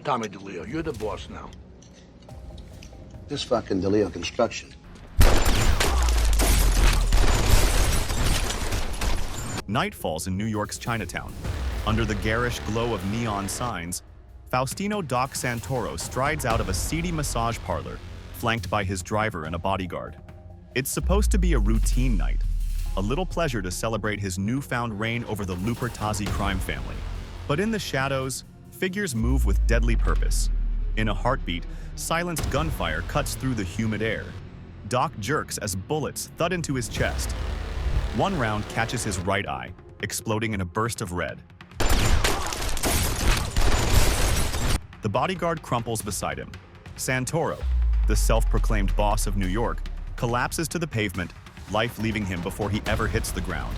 Tommy DeLeo, you're the boss now. This fucking DeLeo construction. Night falls in New York's Chinatown. Under the garish glow of neon signs, Faustino Doc Santoro strides out of a seedy massage parlor, flanked by his driver and a bodyguard. It's supposed to be a routine night, a little pleasure to celebrate his newfound reign over the Lupertazzi crime family. But in the shadows, figures move with deadly purpose. In a heartbeat, silenced gunfire cuts through the humid air. Doc jerks as bullets thud into his chest. One round catches his right eye, exploding in a burst of red. The bodyguard crumples beside him. Santoro, the self-proclaimed boss of New York, collapses to the pavement, life leaving him before he ever hits the ground.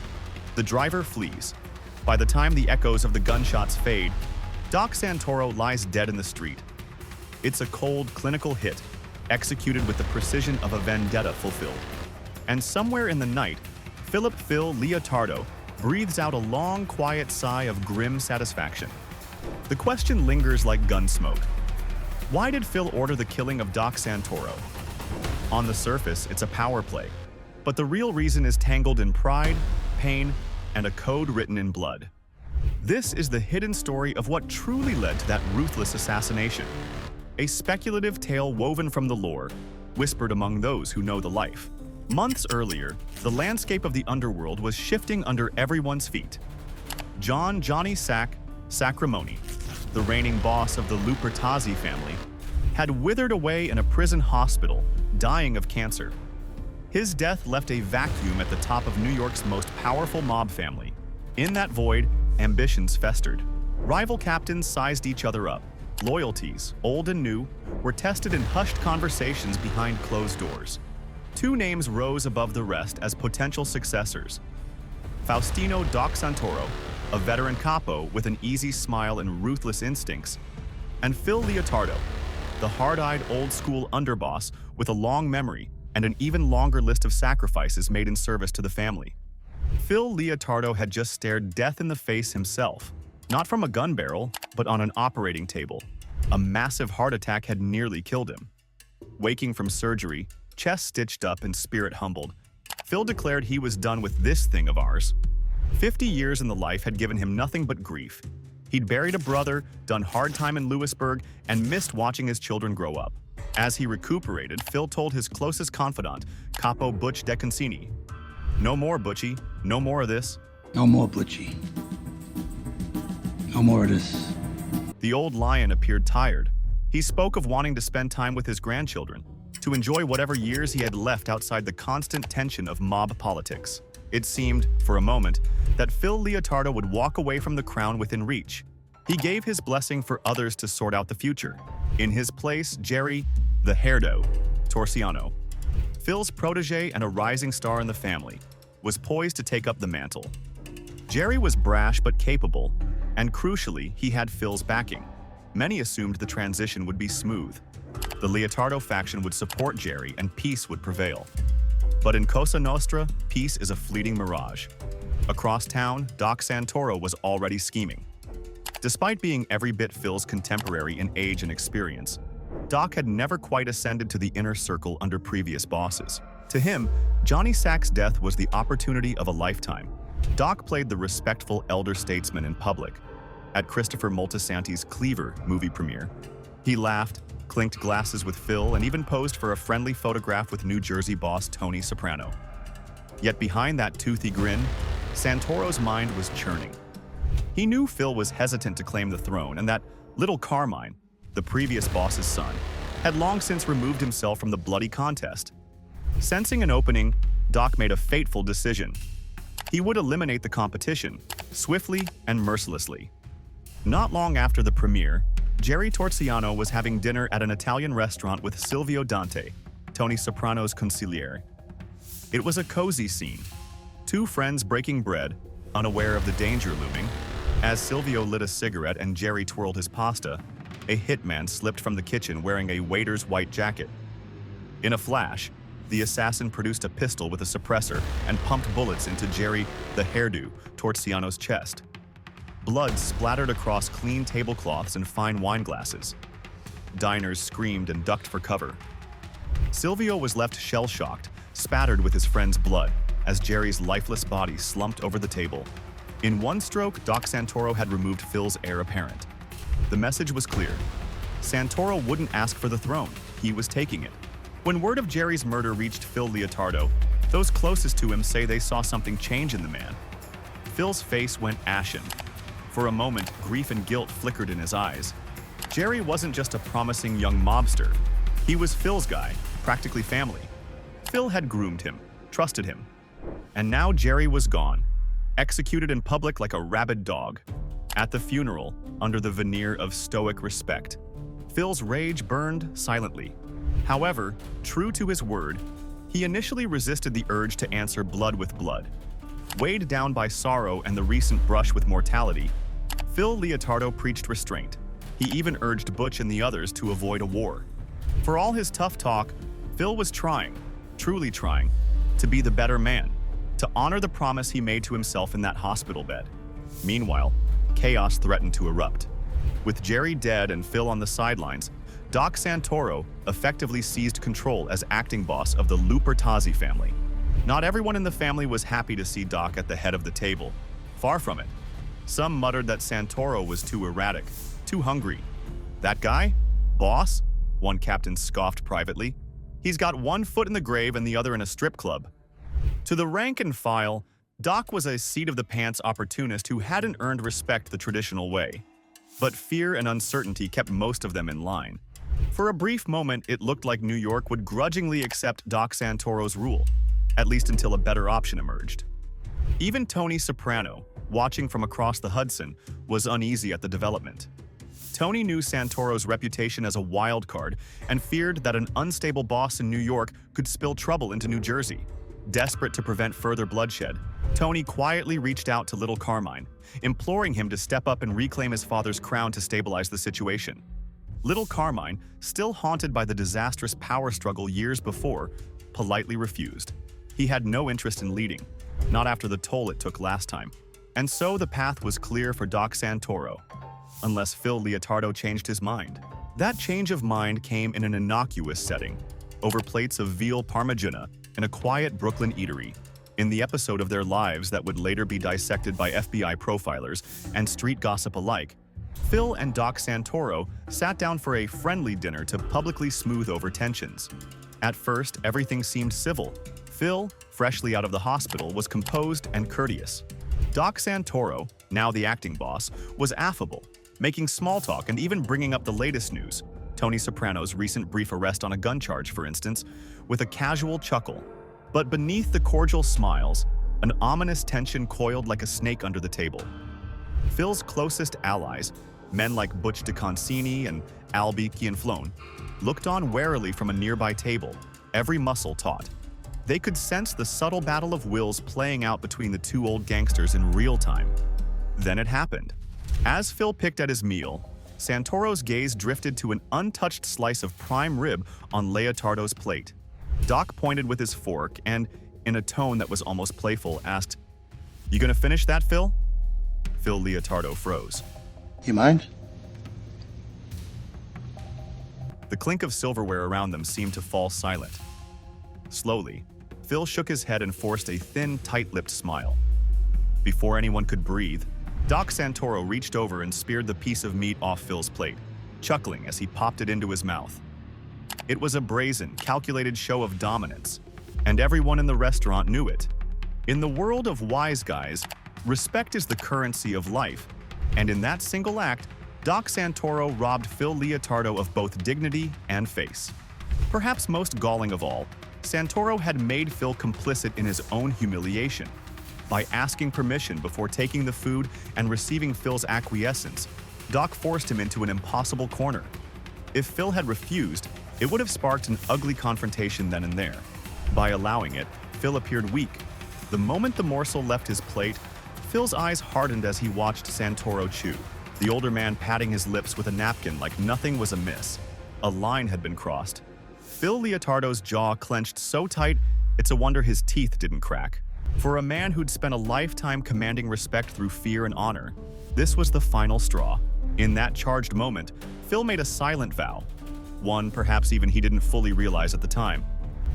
The driver flees. By the time the echoes of the gunshots fade, Doc Santoro lies dead in the street. It's a cold, clinical hit, executed with the precision of a vendetta fulfilled. And somewhere in the night, Phil Leotardo breathes out a long, quiet sigh of grim satisfaction. The question lingers like gun smoke. Why did Phil order the killing of Doc Santoro? On the surface, it's a power play, but the real reason is tangled in pride, pain, and a code written in blood. This is the hidden story of what truly led to that ruthless assassination. A speculative tale woven from the lore, whispered among those who know the life. Months earlier, the landscape of the underworld was shifting under everyone's feet. Johnny Sacramone, the reigning boss of the Lupertazzi family, had withered away in a prison hospital, dying of cancer. His death left a vacuum at the top of New York's most powerful mob family. In that void, ambitions festered. Rival captains sized each other up. Loyalties, old and new, were tested in hushed conversations behind closed doors. Two names rose above the rest as potential successors. Faustino Doc Santoro, a veteran capo with an easy smile and ruthless instincts, and Phil Leotardo, the hard-eyed old-school underboss with a long memory and an even longer list of sacrifices made in service to the family. Phil Leotardo had just stared death in the face himself, not from a gun barrel, but on an operating table. A massive heart attack had nearly killed him. Waking from surgery, chest stitched up and spirit humbled, Phil declared he was done with this thing of ours. 50 years in the life had given him nothing but grief. He'd buried a brother, done hard time in Lewisburg, and missed watching his children grow up. As he recuperated, Phil told his closest confidant, Capo Butch DeConcini, "No more, Butchie. No more of this." No more, Butchie. No more of this. The old lion appeared tired. He spoke of wanting to spend time with his grandchildren, to enjoy whatever years he had left outside the constant tension of mob politics. It seemed, for a moment, that Phil Leotardo would walk away from the crown within reach. He gave his blessing for others to sort out the future. In his place, Jerry, the hairdo, Torsiano, Phil's protege and a rising star in the family, was poised to take up the mantle. Jerry was brash but capable, and crucially, he had Phil's backing. Many assumed the transition would be smooth. The Leotardo faction would support Jerry and peace would prevail. But in Cosa Nostra, peace is a fleeting mirage. Across town, Doc Santoro was already scheming. Despite being every bit Phil's contemporary in age and experience, Doc had never quite ascended to the inner circle under previous bosses. To him, Johnny Sack's death was the opportunity of a lifetime. Doc played the respectful elder statesman in public. At Christopher Moltisanti's Cleaver movie premiere, he laughed, clinked glasses with Phil, and even posed for a friendly photograph with New Jersey boss Tony Soprano. Yet behind that toothy grin, Santoro's mind was churning. He knew Phil was hesitant to claim the throne, and that little Carmine, the previous boss's son, had long since removed himself from the bloody contest. Sensing an opening, Doc made a fateful decision. He would eliminate the competition, swiftly and mercilessly. Not long after the premiere, Jerry Torsiano was having dinner at an Italian restaurant with Silvio Dante, Tony Soprano's consigliere. It was a cozy scene. Two friends breaking bread, unaware of the danger looming. As Silvio lit a cigarette and Jerry twirled his pasta, a hitman slipped from the kitchen wearing a waiter's white jacket. In a flash, the assassin produced a pistol with a suppressor and pumped bullets into Jerry, the hairdo, Torsiano's chest. Blood splattered across clean tablecloths and fine wine glasses. Diners screamed and ducked for cover. Silvio was left shell-shocked, spattered with his friend's blood, as Jerry's lifeless body slumped over the table. In one stroke, Doc Santoro had removed Phil's heir apparent. The message was clear. Santoro wouldn't ask for the throne. He was taking it. When word of Jerry's murder reached Phil Leotardo, those closest to him say they saw something change in the man. Phil's face went ashen. For a moment, grief and guilt flickered in his eyes. Jerry wasn't just a promising young mobster. He was Phil's guy, practically family. Phil had groomed him, trusted him. And now Jerry was gone, executed in public like a rabid dog. At the funeral, under the veneer of stoic respect, Phil's rage burned silently. However, true to his word, he initially resisted the urge to answer blood with blood. Weighed down by sorrow and the recent brush with mortality, Phil Leotardo preached restraint. He even urged Butch and the others to avoid a war. For all his tough talk, Phil was trying, truly trying, to be the better man, to honor the promise he made to himself in that hospital bed. Meanwhile, chaos threatened to erupt. With Jerry dead and Phil on the sidelines, Doc Santoro effectively seized control as acting boss of the Lupertazzi family. Not everyone in the family was happy to see Doc at the head of the table. Far from it. Some muttered that Santoro was too erratic, too hungry. That guy? Boss? One captain scoffed privately. He's got one foot in the grave and the other in a strip club. To the rank and file, Doc was a seat-of-the-pants opportunist who hadn't earned respect the traditional way. But fear and uncertainty kept most of them in line. For a brief moment, it looked like New York would grudgingly accept Doc Santoro's rule, at least until a better option emerged. Even Tony Soprano, watching from across the Hudson, was uneasy at the development. Tony knew Santoro's reputation as a wild card and feared that an unstable boss in New York could spill trouble into New Jersey. Desperate to prevent further bloodshed, Tony quietly reached out to Little Carmine, imploring him to step up and reclaim his father's crown to stabilize the situation. Little Carmine, still haunted by the disastrous power struggle years before, politely refused. He had no interest in leading, not after the toll it took last time. And so the path was clear for Doc Santoro, unless Phil Leotardo changed his mind. That change of mind came in an innocuous setting, over plates of veal parmigiana in a quiet Brooklyn eatery, in the episode of their lives that would later be dissected by FBI profilers and street gossip alike. Phil and Doc Santoro sat down for a friendly dinner to publicly smooth over tensions. At first, everything seemed civil. Phil, freshly out of the hospital, was composed and courteous. Doc Santoro, now the acting boss, was affable, making small talk and even bringing up the latest news, Tony Soprano's recent brief arrest on a gun charge, for instance, with a casual chuckle. But beneath the cordial smiles, an ominous tension coiled like a snake under the table. Phil's closest allies, men like Butch DeConcini and Albie Cianflone, looked on warily from a nearby table, every muscle taut. They could sense the subtle battle of wills playing out between the two old gangsters in real time. Then it happened. As Phil picked at his meal, Santoro's gaze drifted to an untouched slice of prime rib on Leotardo's plate. Doc pointed with his fork and, in a tone that was almost playful, asked, "You gonna finish that, Phil?" Phil Leotardo froze. You mind? The clink of silverware around them seemed to fall silent. Slowly, Phil shook his head and forced a thin, tight-lipped smile. Before anyone could breathe, Doc Santoro reached over and speared the piece of meat off Phil's plate, chuckling as he popped it into his mouth. It was a brazen, calculated show of dominance, and everyone in the restaurant knew it. In the world of wise guys, respect is the currency of life, and in that single act, Doc Santoro robbed Phil Leotardo of both dignity and face. Perhaps most galling of all, Santoro had made Phil complicit in his own humiliation. By asking permission before taking the food and receiving Phil's acquiescence, Doc forced him into an impossible corner. If Phil had refused, it would have sparked an ugly confrontation then and there. By allowing it, Phil appeared weak. The moment the morsel left his plate, Phil's eyes hardened as he watched Santoro chew, the older man patting his lips with a napkin like nothing was amiss. A line had been crossed. Phil Leotardo's jaw clenched so tight, it's a wonder his teeth didn't crack. For a man who'd spent a lifetime commanding respect through fear and honor, this was the final straw. In that charged moment, Phil made a silent vow, one perhaps even he didn't fully realize at the time,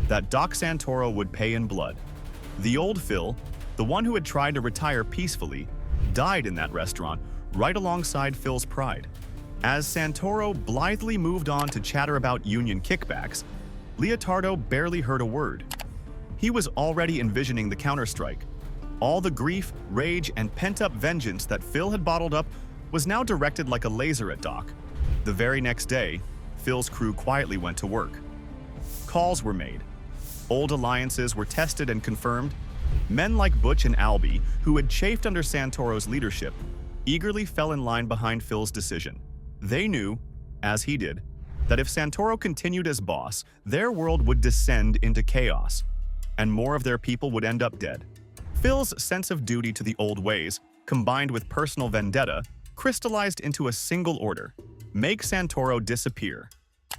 that Doc Santoro would pay in blood. The old Phil, the one who had tried to retire peacefully, died in that restaurant right alongside Phil's pride. As Santoro blithely moved on to chatter about union kickbacks, Leotardo barely heard a word. He was already envisioning the counterstrike. All the grief, rage, and pent-up vengeance that Phil had bottled up was now directed like a laser at Doc. The very next day, Phil's crew quietly went to work. Calls were made. Old alliances were tested and confirmed. Men like Butch and Albie, who had chafed under Santoro's leadership, eagerly fell in line behind Phil's decision. They knew, as he did, that if Santoro continued as boss, their world would descend into chaos, and more of their people would end up dead. Phil's sense of duty to the old ways, combined with personal vendetta, crystallized into a single order: make Santoro disappear.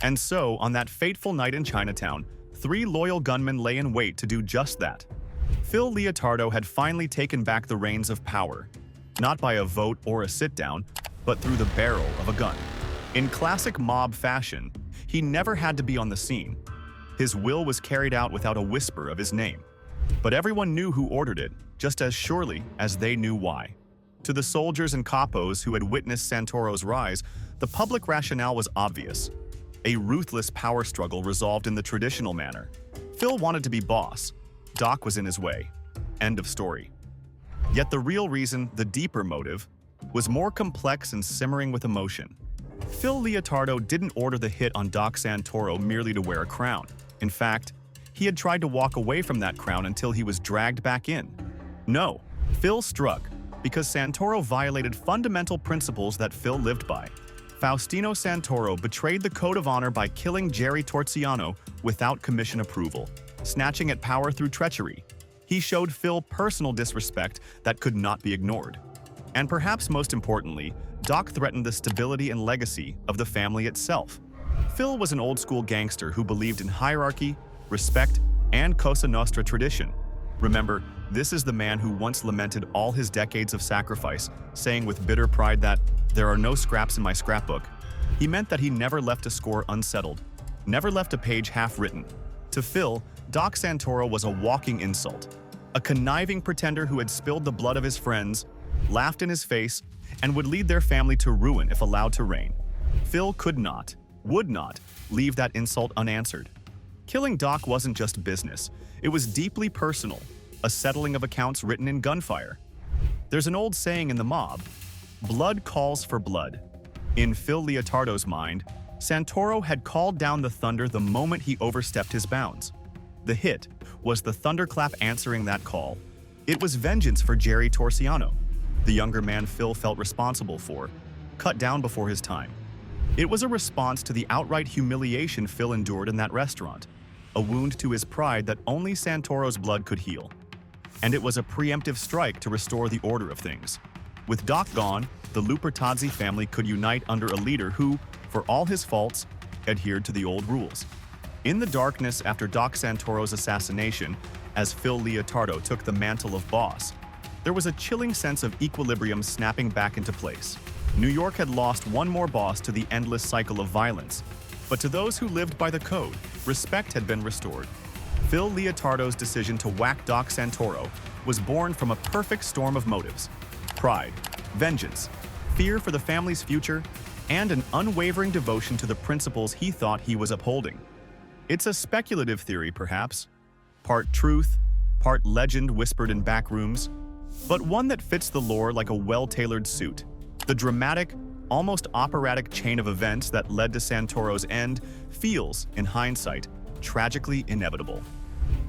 And so, on that fateful night in Chinatown, 3 loyal gunmen lay in wait to do just that. Phil Leotardo had finally taken back the reins of power, not by a vote or a sit-down, but through the barrel of a gun. In classic mob fashion, he never had to be on the scene. His will was carried out without a whisper of his name. But everyone knew who ordered it, just as surely as they knew why. To the soldiers and capos who had witnessed Santoro's rise, the public rationale was obvious. A ruthless power struggle resolved in the traditional manner. Phil wanted to be boss. Doc was in his way. End of story. Yet the real reason, the deeper motive, was more complex and simmering with emotion. Phil Leotardo didn't order the hit on Doc Santoro merely to wear a crown. In fact, he had tried to walk away from that crown until he was dragged back in. No, Phil struck because Santoro violated fundamental principles that Phil lived by. Faustino Santoro betrayed the code of honor by killing Jerry Torciano without commission approval, snatching at power through treachery. He showed Phil personal disrespect that could not be ignored. And perhaps most importantly, Doc threatened the stability and legacy of the family itself. Phil was an old-school gangster who believed in hierarchy, respect, and Cosa Nostra tradition. Remember, this is the man who once lamented all his decades of sacrifice, saying with bitter pride that, "There are no scraps in my scrapbook." He meant that he never left a score unsettled, never left a page half-written. To Phil, Doc Santoro was a walking insult, a conniving pretender who had spilled the blood of his friends, laughed in his face, and would lead their family to ruin if allowed to reign. Phil could not, would not, leave that insult unanswered. Killing Doc wasn't just business, it was deeply personal, a settling of accounts written in gunfire. There's an old saying in the mob, blood calls for blood. In Phil Leotardo's mind, Santoro had called down the thunder the moment he overstepped his bounds. The hit was the thunderclap answering that call. It was vengeance for Jerry Torciano, the younger man Phil felt responsible for, cut down before his time. It was a response to the outright humiliation Phil endured in that restaurant, a wound to his pride that only Santoro's blood could heal. And it was a preemptive strike to restore the order of things. With Doc gone, the Lupertazzi family could unite under a leader who, for all his faults, adhered to the old rules. In the darkness after Doc Santoro's assassination, as Phil Leotardo took the mantle of boss, there was a chilling sense of equilibrium snapping back into place. New York had lost one more boss to the endless cycle of violence, but to those who lived by the code, respect had been restored. Phil Leotardo's decision to whack Doc Santoro was born from a perfect storm of motives: pride, vengeance, fear for the family's future, and an unwavering devotion to the principles he thought he was upholding. It's a speculative theory, perhaps, part truth, part legend whispered in back rooms, but one that fits the lore like a well-tailored suit. The dramatic, almost operatic chain of events that led to Santoro's end feels, in hindsight, tragically inevitable.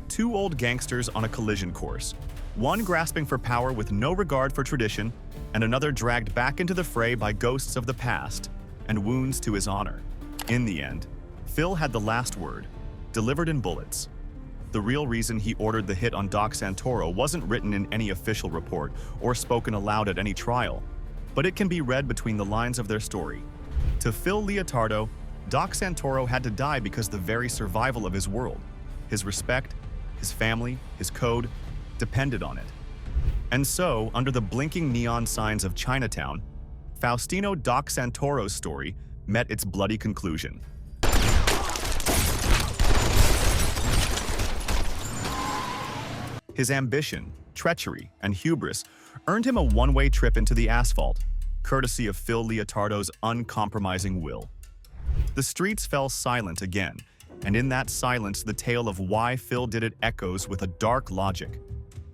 2 old gangsters on a collision course, one grasping for power with no regard for tradition, and another dragged back into the fray by ghosts of the past and wounds to his honor. In the end, Phil had the last word, delivered in bullets. The real reason he ordered the hit on Doc Santoro wasn't written in any official report or spoken aloud at any trial, but it can be read between the lines of their story. To Phil Leotardo, Doc Santoro had to die because the very survival of his world, his respect, his family, his code, depended on it. And so, under the blinking neon signs of Chinatown, Faustino Doc Santoro's story met its bloody conclusion. His ambition, treachery, and hubris earned him a one-way trip into the asphalt, courtesy of Phil Leotardo's uncompromising will. The streets fell silent again, and in that silence the tale of why Phil did it echoes with a dark logic.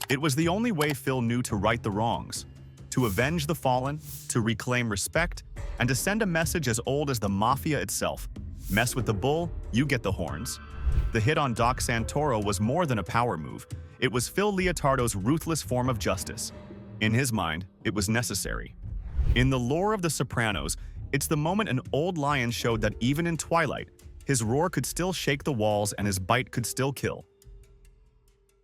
It was the only way Phil knew to right the wrongs, to avenge the fallen, to reclaim respect, and to send a message as old as the mafia itself. Mess with the bull, you get the horns. The hit on Doc Santoro was more than a power move. It was Phil Leotardo's ruthless form of justice. In his mind, it was necessary. In the lore of The Sopranos, it's the moment an old lion showed that even in twilight, his roar could still shake the walls and his bite could still kill.